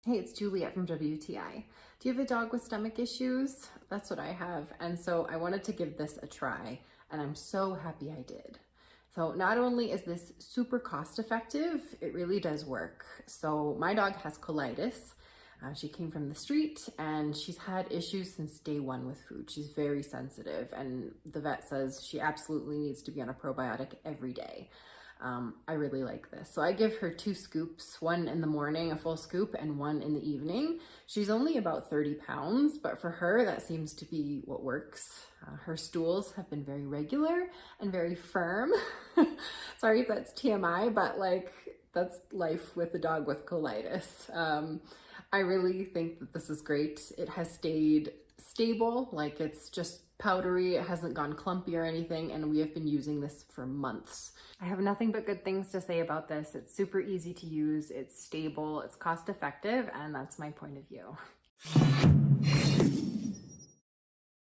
Hey, it's Juliet from WTI. Do you have a dog with stomach issues? That's what I have. And so I wanted to give this a try, and I'm so happy I did. So not only is this super cost effective, it really does work. So my dog has colitis. She came from the street and she's had issues since day one with food. She's very sensitive, and the vet says she absolutely needs to be on a probiotic every day. I really like this. So I give her 2 scoops, one in the morning, a full scoop, and one in the evening. She's only about 30 pounds, but for her, that seems to be what works. Her stools have been very regular and very firm. Sorry if that's TMI, but like, that's life with a dog with colitis. I really think that this is great. It has stayed stable, like it's just powdery, it hasn't gone clumpy or anything, and we have been using this for months. I have nothing but good things to say about this. It's super easy to use, it's stable, it's cost effective, and that's my point of view.